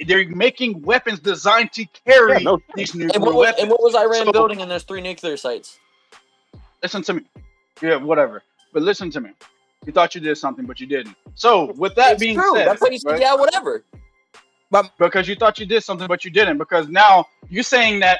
They're making weapons designed to Yeah, carry no. these And nuclear what was, weapons. and what was Iran So building in those 3 nuclear sites? listen to me. Yeah, whatever. But listen to me. You thought you did something, but you didn't. So with that It's being true. said, That's why you said, right? yeah, whatever. But Because you thought you did something, but you didn't. Because now you're saying that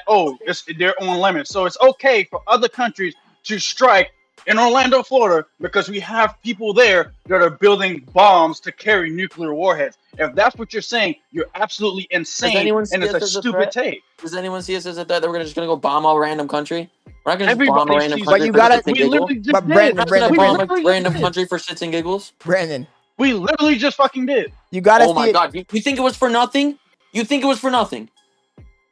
they're on limits, so it's okay for other countries to strike in Orlando, Florida, because we have people there that are building bombs to carry nuclear warheads. If that's what you're saying, you're absolutely Does insane, anyone and see it's us a as a stupid threat? take. Does anyone see us as a threat that we're just going to go bomb a random country? We're not going to just bomb a Everybody random sees but country you for gotta. shits and we giggles. literally just But did. We're Brandon, not going to Brandon, bomb Brandon, a Literally just random did. country for shits and giggles. Brandon. We literally just fucking did. You gotta Oh see my it. god, you think it was for nothing? You think it was for nothing?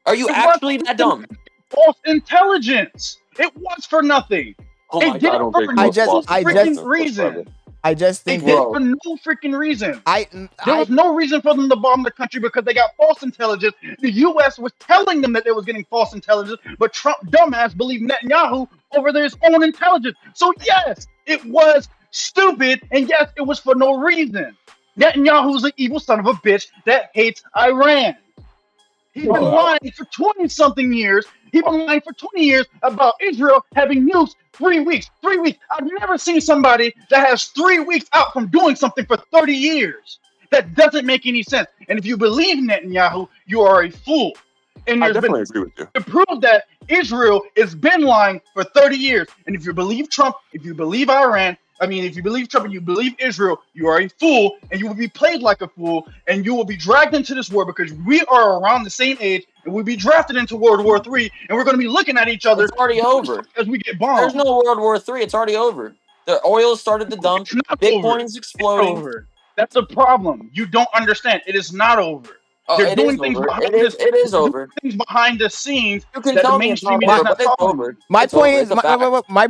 Are you It actually wasn't that dumb? false intelligence. It was for nothing. Oh They my did I it god, don't for think it I no was just, false I just, freaking intelligence whatsoever. reason. I just They think did that it bro. for no freaking reason. I, There was no reason for them to bomb the country because they got false intelligence. The U.S. was telling them that they was getting false intelligence, but Trump dumbass believed Netanyahu over their own intelligence. So yes, it was stupid, and yes, it was for no reason. Netanyahu's an evil son of a bitch that hates Iran. He's been Bro, lying for 20 something years. He's been lying for 20 years about Israel having nukes 3 weeks. 3 weeks. I've never seen somebody that has 3 weeks out from doing something for 30 years. That doesn't make any sense. And if you believe Netanyahu, you are a fool. And I there's definitely been agree with you. to prove that Israel has been lying for 30 years. And if you believe Trump, if you believe Iran, if you believe Trump and you believe Israel, you are a fool and you will be played like a fool and you will be dragged into this war because we are around the same age and we'll be drafted into World War III and we're going to be looking at each other It's already over. as we get There's bombed. no World War III. It's already over. The oil started to dump. It's not over. Bitcoin's It's not exploding. over. That's the problem. You don't understand. It is not over. Oh, They're it is doing things over. behind It is they're doing over. things behind the scenes You can that the tell me it's mainstream not media is over, not but it's telling you. over. my It's point over. is It's a fact. my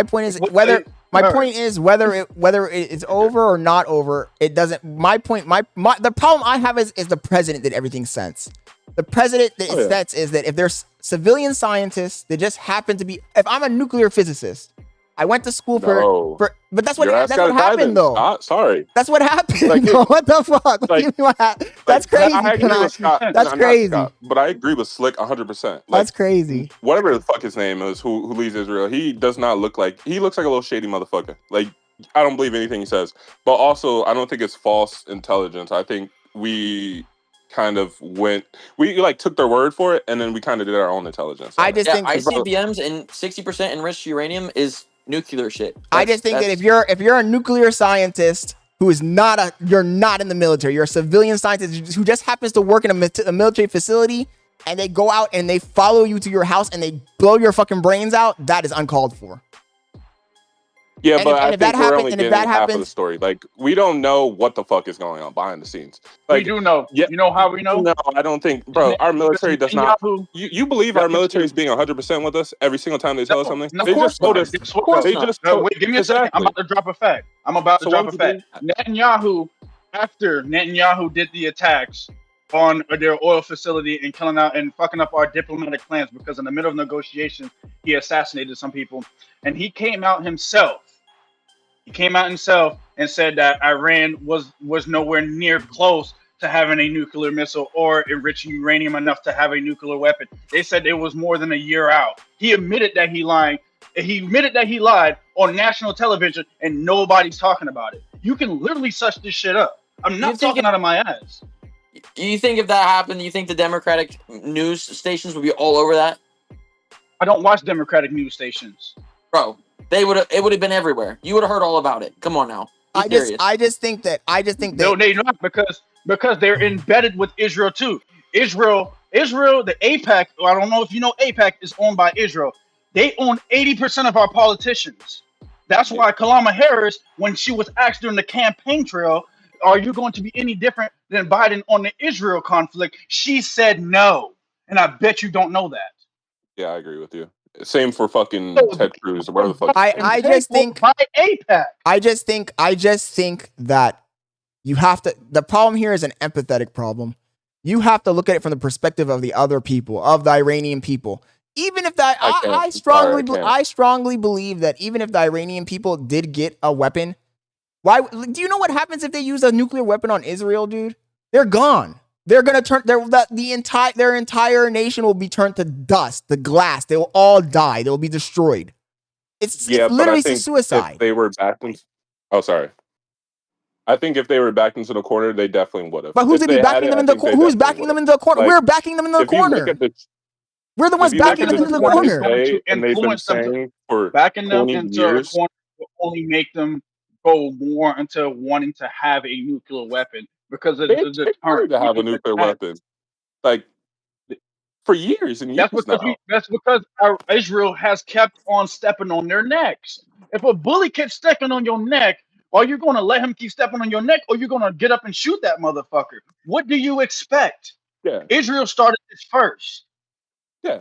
point is What whether they- all right. whether it's over or not over, it doesn't. My point, the problem I have is the president did everything sense. The president that Oh, it yeah. sets is that if there's civilian scientists that just happen to be, if I'm a nuclear physicist, I went to school No. but that's what Your ass that's gotta what die then. happened though. Sorry. That's what happened. Like, though. What the fuck? What do you like- mean what happened? That's crazy. I agree with Scott. That's not crazy. Scott, but I agree with Slick 100%. That's crazy. Whatever the fuck his name is, who leads Israel, he does not look like, he looks like a little shady motherfucker. Like, I don't believe anything he says. But also, I don't think it's false intelligence. I think we kind of took their word for it, and then we kind of did our own intelligence. I just Yeah, think ICBMs and 60% enriched uranium is nuclear shit. I just think that if you're a nuclear scientist who is you're not in the military, you're a civilian scientist who just happens to work in a military facility, and they go out and they follow you to your house and they blow your fucking brains out, that is uncalled for. Yeah, And but if I that think we're happens- only and if getting that half of the happens- story. Like, we don't know what the fuck is going on behind the scenes. We Like, do know. yeah. You know how we know? no, I don't think, bro. Our military does not. Netanyahu- You believe our military is being 100% with us every single time they tell us something? No, They of course just told not. us. Guess Of what, course though? They not. just told. Wait, give me a second. I'm about to drop a fact. So why would you Netanyahu, after Netanyahu did the attacks on their oil facility and killing out and fucking up our diplomatic plans because in the middle of negotiations, he assassinated some people. And he came out himself. And said that Iran was nowhere near close to having a nuclear missile or enriching uranium enough to have a nuclear weapon. They said it was more than a year out. He admitted that he lied. He admitted that he lied on national television, and nobody's talking about it. You can literally such this shit up. I'm not talking out of my ass. Do you think if that happened, you think the Democratic news stations would be all over that? I don't watch Democratic news stations. Bro, it would have been everywhere. You would have heard all about it. Come on now. Be serious. I just think that No, they're not because they're embedded with Israel too. Israel, the APAC. I don't know if you know, APAC is owned by Israel. They own 80% of our politicians. That's why Kamala Harris, when she was asked during the campaign trail, "Are you going to be any different than Biden on the Israel conflict?" She said no, and I bet you don't know that. Yeah, I agree with you. Same for fucking Ted Cruz or whatever the fuck. I just think by APAC. I just think that you have to. The problem here is an empathetic problem. You have to look at it from the perspective of the other people, of the Iranian people. Even if that, I strongly believe that even if the Iranian people did get a weapon, why? Do you know what happens if they use a nuclear weapon on Israel, dude? They're gone. they're gonna turn their entire nation will be turned to dust, the glass. They will all die. They will be destroyed. It's but I literally think suicide. if they were backed in, sorry. I think if they were backed into the corner, they definitely would have. But who's backing them in the corner? Who's backing them in the corner? We're backing them in the corner. We're the ones backing them into the corner. And they've been saying for backing them 20 into years. a corner will only make them go more into wanting to have a nuclear weapon because of the deterrent to have a nuclear weapon, like for years and years. That's because Israel has kept on stepping on their necks. If a bully keeps stepping on your neck, are you going to let him keep stepping on your neck, or you're going to get up and shoot that motherfucker? What do you expect? Yeah, Israel started this first. Yeah.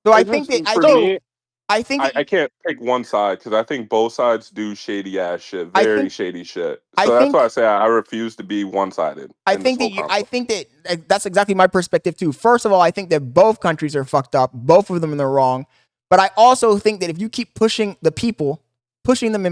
So I think that I can't pick one side because I think both sides do shady ass shit, very shady shit. So that's why I say I refuse to be one sided. I think that that's exactly my perspective too. First of all, I think that both countries are fucked up. Both of them are in the wrong. But I also think that if you keep pushing the people, pushing them,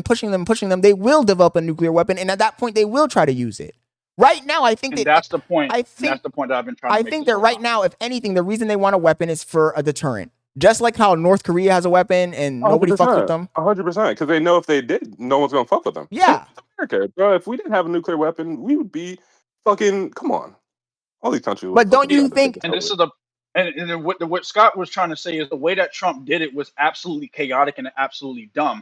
they will develop a nuclear weapon, and at that point, they will try to use it. Right now, I think that's the point. That's the point that I've been trying to make. I think that right now, if anything, the reason they want a weapon is for a deterrent. Just like how North Korea has a weapon and nobody fucks with them. 100%. Because they know if they did, no one's going to fuck with them. Yeah. America, bro, if we didn't have a nuclear weapon, we would be fucking, come on. All these countries. But don't you think... And this is what Scott was trying to say is the way that Trump did it was absolutely chaotic and absolutely dumb.